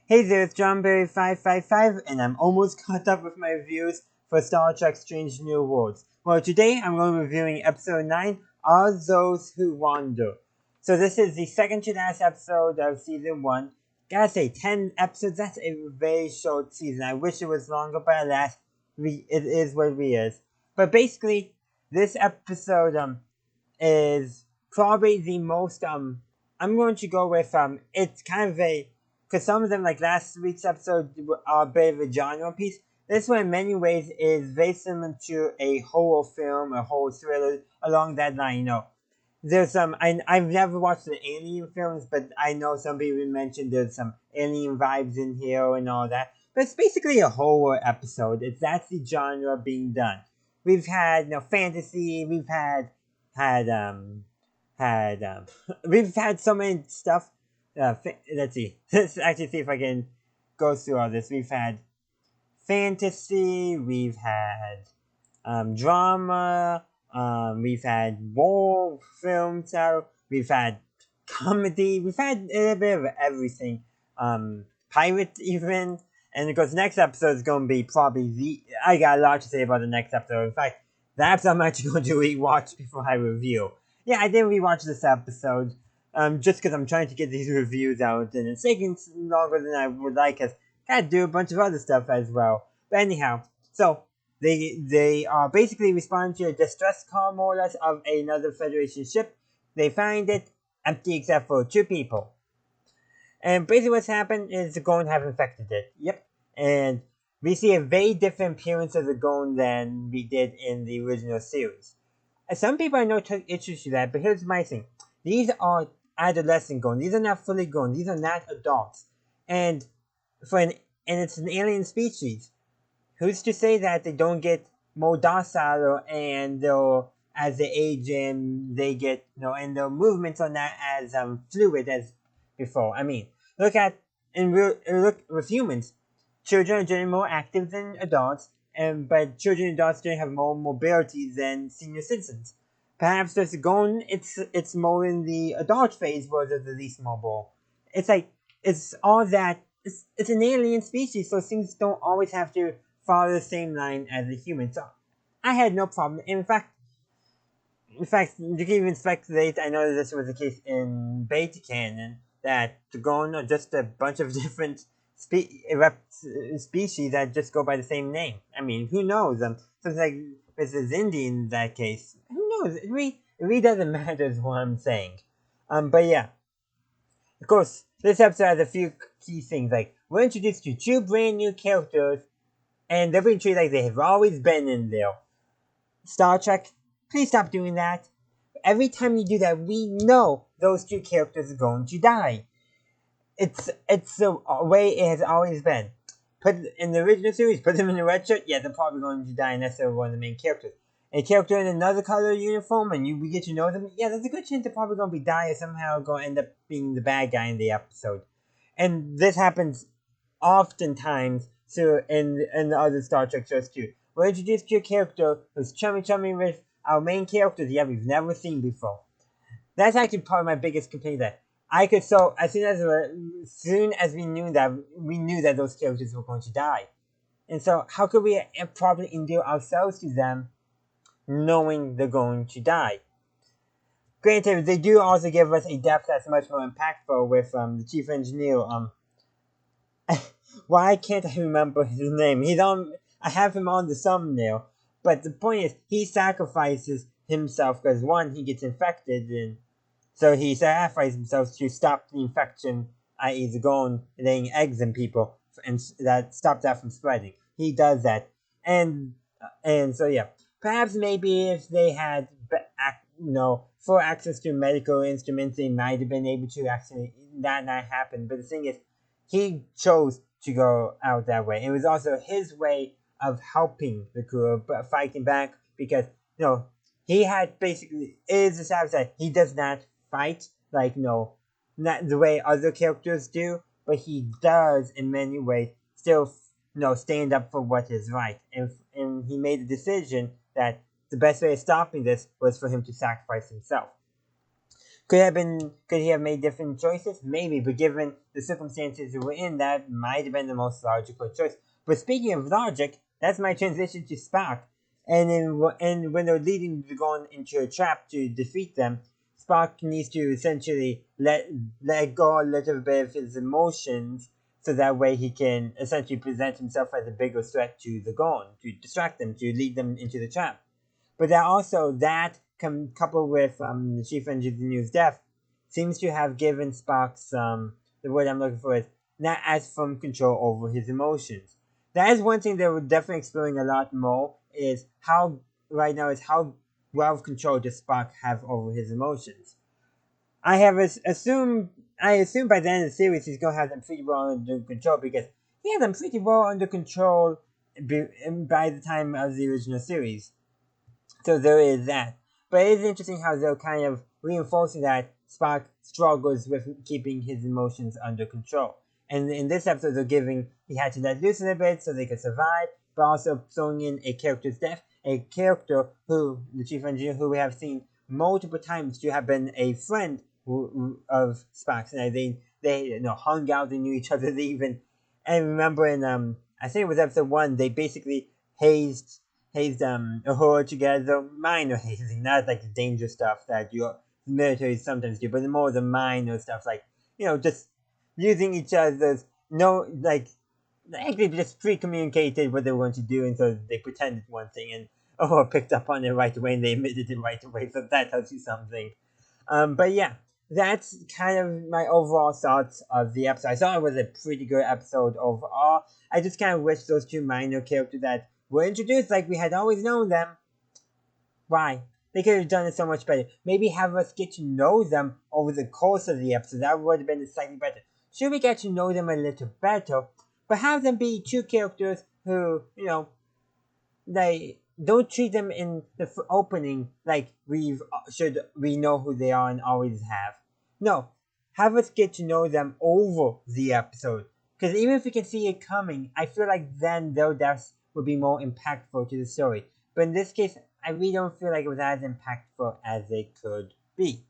Hey there, it's JohnBerry555, and I'm almost caught up with my reviews for Star Trek Strange New Worlds. Well, today I'm going to be reviewing Episode 9, Are Those Who Wander. So this is the second to last episode of Season 1. Gotta say, 10 episodes, that's a very short season. I wish it was longer, but alas, it is what it is. But basically, this episode is probably the most, I'm going to go with, it's kind of a, because some of them, like last week's episode, are a bit of a genre piece. This one, in many ways, is very similar to a horror film, a horror thriller, along that line. There's some. I've never watched the Alien films, but I know some people mentioned there's some Alien vibes in here and all that. But it's basically a horror episode. That's the genre being done. We've had fantasy. We've had we've had so many stuff. Let's see. Let's actually see if I can go through all this. We've had fantasy. We've had drama. We've had war films. We've had comedy. We've had a bit of everything. Pirate even. And of course, next episode is going to be probably I got a lot to say about the next episode. In fact, the episode I'm actually going to rewatch before I review. Yeah, I did rewatch this episode. Just because I'm trying to get these reviews out, and it's taking longer than I would like, because I gotta do a bunch of other stuff as well. But anyhow, so they are basically responding to a distress call, more or less, of another Federation ship. They find it empty except for 2 people. And basically what's happened is the Gorn have infected it. Yep. And we see a very different appearance of the Gorn than we did in the original series. And some people I know took issues to that, but here's my thing. These are adolescent Gorn. These are not fully grown. These are not adults. And it's an alien species. Who's to say that they don't get more docile, and they'll, as they age, and they get and their movements are not as fluid as before. I mean, look with humans. Children are generally more active than adults, but children and adults generally have more mobility than senior citizens. Perhaps there's Gorn, it's more in the adult phase where they're the least mobile. It's like, it's all that, it's an alien species, so things don't always have to follow the same line as a human. So I had no problem. In fact, you can even speculate, I know this was the case in beta canon, that the Gorn are just a bunch of different species that just go by the same name. I mean, who knows? Something like Mrs. Indy in that case. Who knows? It really doesn't matter is what I'm saying. But yeah. Of course, this episode has a few key things. Like, we're introduced to 2 brand new characters, and they're being treated like they have always been in there. Star Trek, please stop doing that. Every time you do that, we know those 2 characters are going to die. It's the way it has always been. Put in the original series, put them in a red shirt, yeah, they're probably going to die unless they're one of the main characters. A character in another color uniform, and we get to know them, yeah, there's a good chance they're probably going to be die, or somehow going to end up being the bad guy in the episode. And this happens oftentimes in the other Star Trek shows too. We're introduced to a character who's chummy with our main characters, yeah, we've never seen before. That's actually part of my biggest complaint, that as soon as we knew that those characters were going to die. And so how could we properly endear ourselves to them knowing they're going to die? Granted, they do also give us a depth that's much more impactful with the chief engineer. Why can't I remember his name? I have him on the thumbnail, but the point is, he sacrifices himself because, one, he gets infected, and so he sacrifices himself to stop the infection, i.e. the Gorn laying eggs in people, and that stop that from spreading. He does that, and so yeah, perhaps maybe if they had full access to medical instruments, they might have been able to actually not happen. But the thing is, he chose to go out that way. It was also his way of helping the crew, fighting back, because he had basically is established that he does not fight like not the way other characters do, but he does in many ways still stand up for what is right, and he made the decision that the best way of stopping this was for him to sacrifice himself. Could he have made different choices? Maybe, but given the circumstances we were in, that might have been the most logical choice. But speaking of logic, that's my transition to Spock. And when they're leading the Gorn into a trap to defeat them, Spock needs to essentially let go a little bit of his emotions, so that way he can essentially present himself as a bigger threat to the Gorn, to distract them, to lead them into the trap. But that also, coupled with the chief engineer's death, seems to have given Spock some, the word I'm looking for is, not as firm control over his emotions. That is one thing that we're definitely exploring a lot more, is how, right now, is how well control does Spock have over his emotions. I have assumed, I assume by the end of the series he's going to have them pretty well under control, because he had them pretty well under control by the time of the original series. So there is that. But it is interesting how they're kind of reinforcing that Spock struggles with keeping his emotions under control. And in this episode, they're giving, he had to let loose a little bit so they could survive, but also throwing in a character's death, a character who, the chief engineer, who we have seen multiple times to have been a friend of Spock's. And they hung out, they knew each other, they even, and remember in, I think it was episode 1, they basically hazed a whole together, minor hazing, not like the danger stuff that your military sometimes do, but more the minor stuff, like, just using each other's, actually just pre-communicated what they were going to do, and so they pretended one thing, and picked up on it right away, and they admitted it right away, so that tells you something. But yeah, that's kind of my overall thoughts of the episode. I thought it was a pretty good episode overall. I just kind of wish those two minor characters that were introduced like we had always known them. Why? They could have done it so much better. Maybe have us get to know them over the course of the episode. That would have been slightly better. Should we get to know them a little better, but have them be two characters who, they don't treat them in the opening like we know who they are and always have. No, have us get to know them over the episode. Because even if we can see it coming, I feel like then their deaths would be more impactful to the story. But in this case, I really don't feel like it was as impactful as it could be.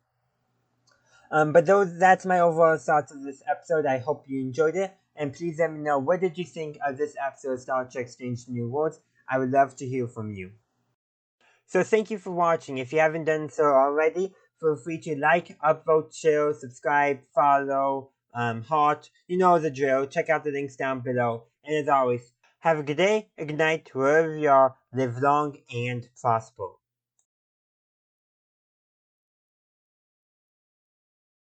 But that's my overall thoughts of this episode. I hope you enjoyed it. And please let me know, what did you think of this episode of Star Trek Strange New Worlds? I would love to hear from you. So thank you for watching. If you haven't done so already, feel free to like, upvote, share, subscribe, follow, heart. You know the drill. Check out the links down below. And as always, have a good day, a good night, wherever you are. Live long and prosper.